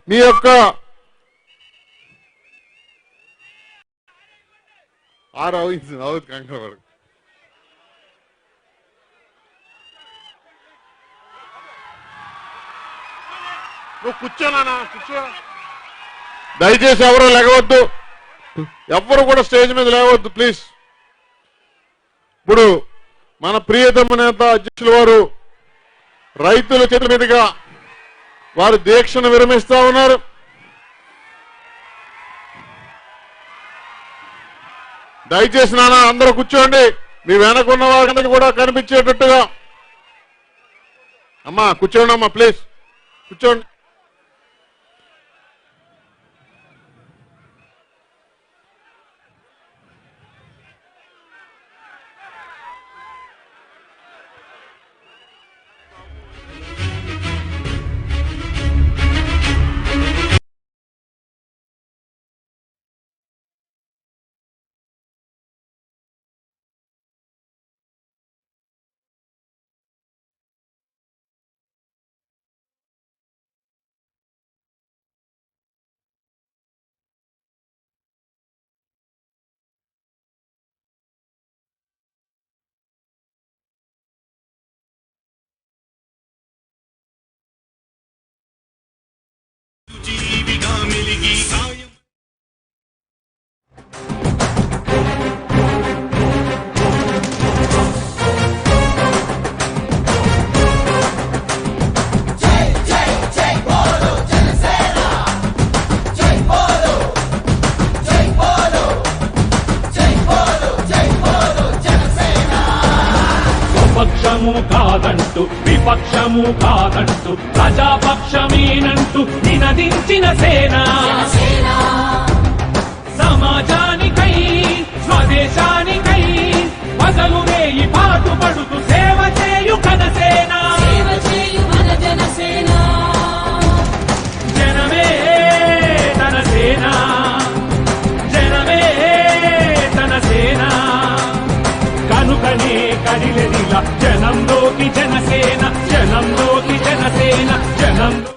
మీ యొక్క కంకర వరకు నువ్వు కూర్చోనా కూర్చో. దయచేసి ఎవరు లేవద్దు, ఎవరు కూడా స్టేజ్ మీద లేవద్దు ప్లీజ్. ఇప్పుడు మన ప్రియతమ నేత అధ్యక్షుల వారు రైతుల చేతుల మీదుగా వారు దీక్షను విరమిస్తా ఉన్నారు. దయచేసి నాన్న అందరూ కూర్చోండి, మీ వెనకున్న వారికి కూడా కనిపించేటట్టుగా. అమ్మా కూర్చోండి అమ్మా ప్లీజ్ కూర్చోండి. పక్షము కాదంటూ విపక్షము కాదంటూ ప్రజాపక్షమేనంటూ నినదించిన సేన, సమాజానికై స్వదేశానికై పగలు వేయి పాటుపడుతూ సేవ చేయు కనసేన. జనమే తన సేన, జనమే తన సేన, కనుకనే కదిలెదిలా జనంలోకి జనసేన, జనంలోకి జనసేన, జనంలో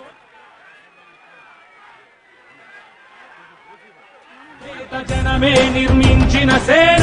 జనమే నిర్మించిన సేన.